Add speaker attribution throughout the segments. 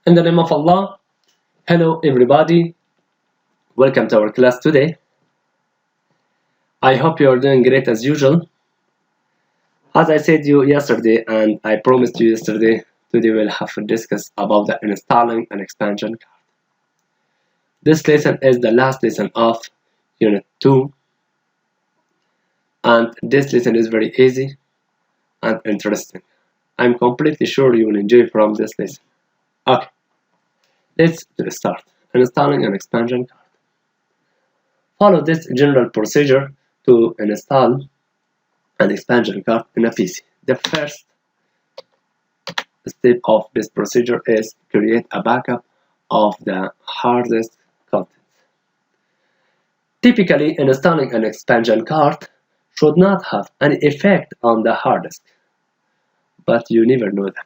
Speaker 1: In the name of Allah, hello everybody, welcome to our class today. I hope you are doing great as usual. As I said you yesterday and I promised you yesterday, today we'll have to discuss about the installing an expansion card. This lesson is the last lesson of Unit 2 and this lesson is very easy and interesting. I'm completely sure you will enjoy from this lesson. Okay, let's start. Installing an expansion card. Follow this general procedure to install an expansion card in a PC. The first step of this procedure is create a backup of the hard disk contents. Typically, installing an expansion card should not have any effect on the hard disk, but you never know that.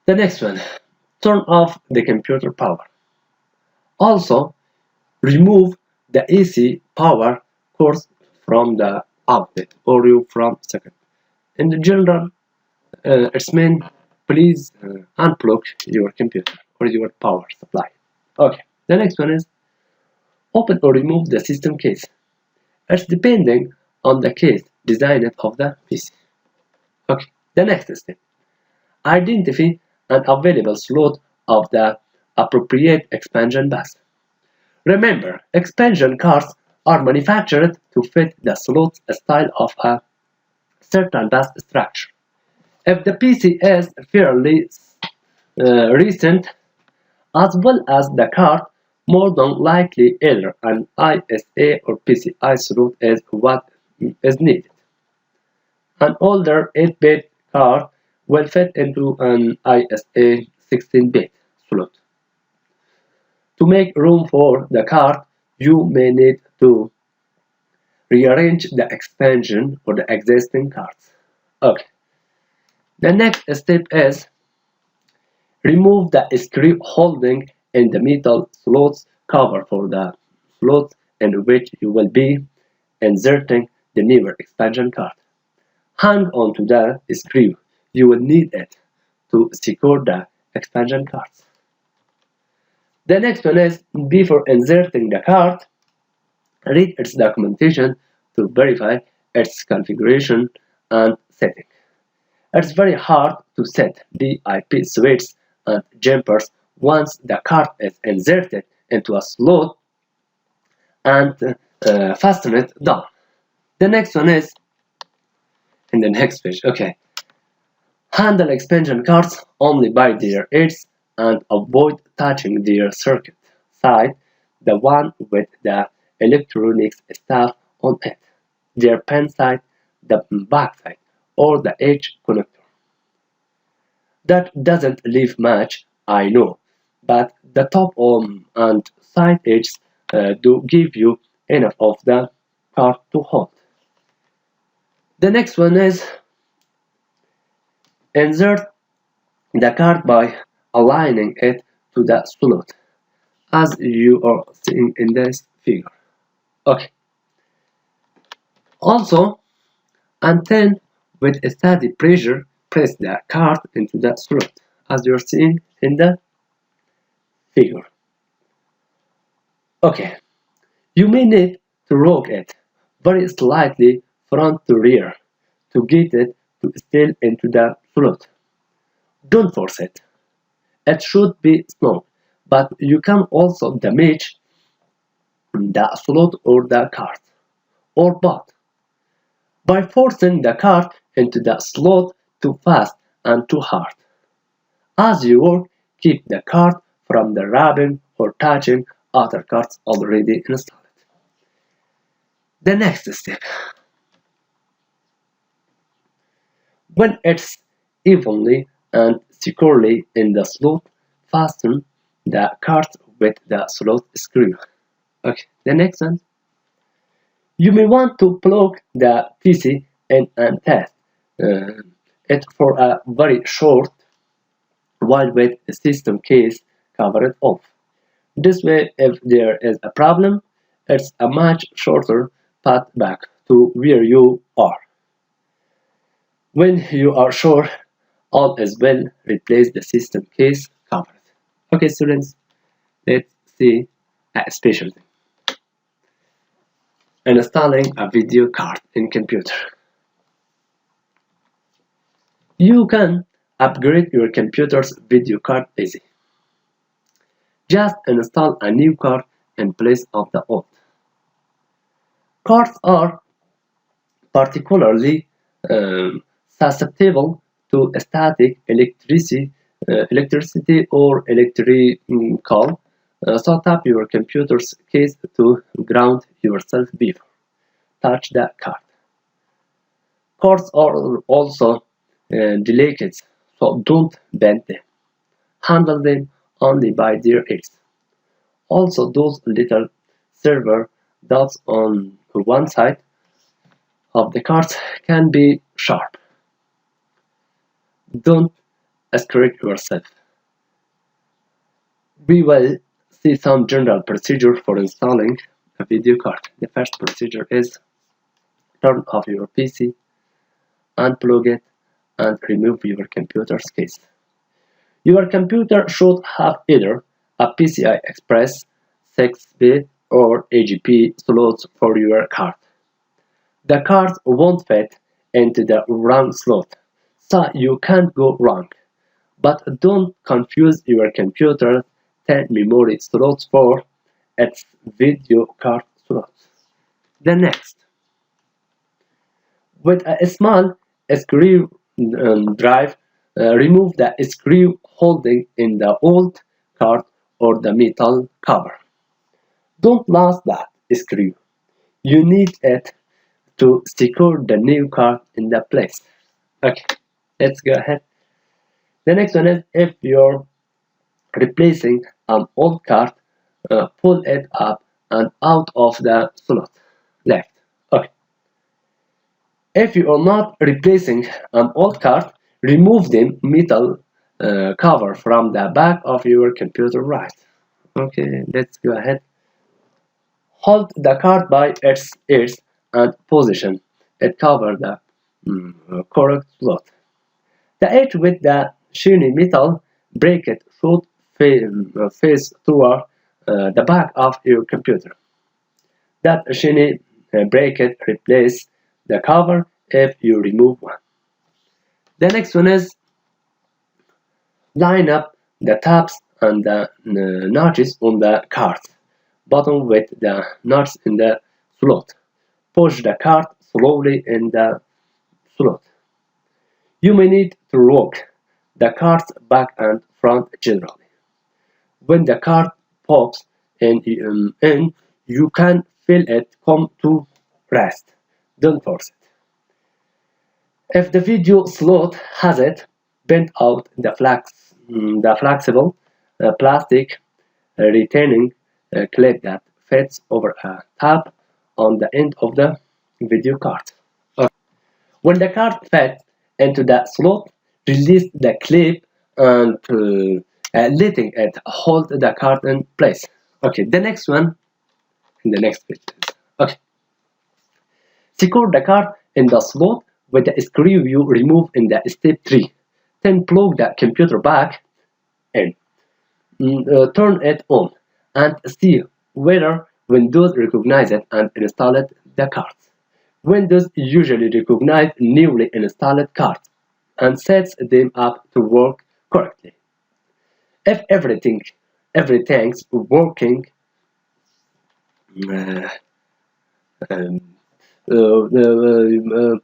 Speaker 1: The next one, turn off the computer power. Also, remove the AC power source from the outlet or you from second. In the general, it's mean please unplug your computer or your power supply. Okay, the next one is open or remove the system case. It's depending on the case designed of the PC. Okay, the next step, identify an available slot of the appropriate expansion bus. Remember, expansion cards are manufactured to fit the slot style of a certain bus structure. If the PC is fairly recent, as well as the card, more than likely either an ISA or PCI slot is what is needed. An older 8-bit card will fit into an ISA 16-bit slot. To make room for the card, you may need to rearrange the expansion for the existing cards. Okay. The next step is remove the screw holding in the metal slots cover for the slot in which you will be inserting the newer expansion card. Hang on to the screw. You will need it to secure the expansion cards. The next one is before inserting the card, read its documentation to verify its configuration and setting. It's very hard to set BIP switches and jumpers once the card is inserted into a slot and fasten it down. The next one is in the next page. Okay. Handle expansion cards only by their edges and avoid touching their circuit side, the one with the electronics stuff on it, their pen side, the back side, or the edge connector. That doesn't leave much, I know, but the top and side edges do give you enough of the card to hold. The next one is insert the card by aligning it to the slot, as you are seeing in this figure. Okay. Also, and then with a steady pressure, press the card into the slot, as you're seeing in the figure. Okay. You may need to rock it very slightly front to rear to get it to stay into the slot. Don't force it. It should be smooth, but you can also damage the slot or the card, or both, by forcing the card into the slot too fast and too hard. As you work, keep the card from the rubbing or touching other cards already installed. The next step. When it's evenly and securely in the slot, fasten the cards with the slot screw. Okay, the next one. You may want to plug the PC in and test it for a very short while with the system case covered off. This way, if there is a problem, it's a much shorter path back to where you are. When you are sure All is well. Replace the system case covered. Okay, students, let's see a special thing. Installing a video card in computer. You can upgrade your computer's video card easy. Just install a new card in place of the old. Cards are particularly susceptible to static electricity or electrical. So tap your computer's case to ground yourself before touch the card. Cards are also delicate, so don't bend them. Handle them only by their ears. Also, those little silver dots on one side of the cards can be sharp. Don't scratch yourself. We will see some general procedure for installing a video card. The first procedure is turn off your PC, unplug it, and remove your computer's case. Your computer should have either a PCI Express 6-bit or AGP slots for your card. The cards won't fit into the wrong slot, so you can't go wrong. But don't confuse your computer's 10 memory slots for its video card slots. The next, with a small screw drive, remove the screw holding in the old card or the metal cover. Don't lose that screw. You need it to secure the new card in the place. Okay, let's go ahead. The next one is if you're replacing an old card, pull it up and out of the slot left. Okay. If you are not replacing an old card, remove the metal cover from the back of your computer right. Okay, let's go ahead. Hold the card by its ears and position it cover the correct slot. The edge with the shiny metal bracket should face toward the back of your computer. That shiny bracket replaces the cover if you remove one. The next one is line up the tabs and the notches on the card bottom with the nuts in the slot. Push the card slowly in the slot. You may need to rock the cards back and front generally. When the card pops in, you can feel it come to rest. Don't force it. If the video slot has it, bend out the flexible plastic retaining clip that fits over a tab on the end of the video card. When the card fits into the slot, release the clip and letting it hold the card in place. Okay, the next one in the next page. Okay. Secure the card in the slot with the screw you remove in the step 3. Then plug the computer back in. Turn it on and see whether Windows recognizes it and install the cards. Windows usually recognize newly installed cards and sets them up to work correctly. If everything's working,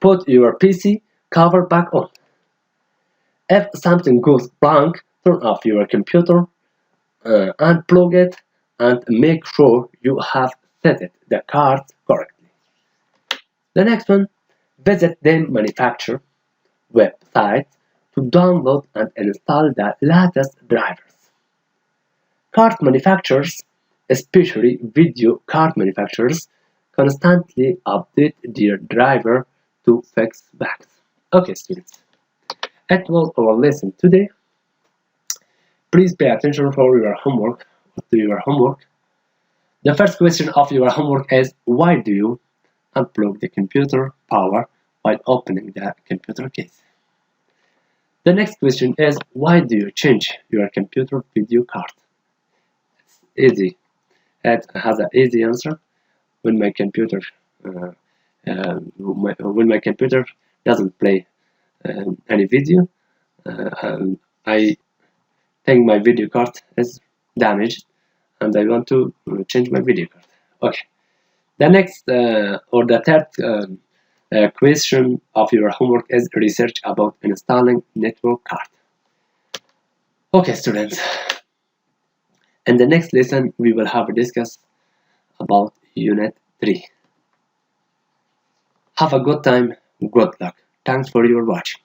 Speaker 1: put your PC cover back on. If something goes blank, turn off your computer, unplug it, and make sure you have set the cards correctly. The next one, visit the manufacturer website to download and install the latest drivers. Card manufacturers, especially video card manufacturers, constantly update their driver to fix bugs. Okay, students, that was our lesson today. Please pay attention for your homework. The first question of your homework is, why do you unplug the computer power while opening the computer case? The next question is, why do you change your computer video card? It's easy. It has an easy answer. When my computer when my computer doesn't play any video, I think my video card is damaged and I want to change my video card. Okay. The next or the third question of your homework is research about installing network card. Okay, students. In the next lesson, we will have a discuss about Unit 3. Have a good time. Good luck. Thanks for your watching.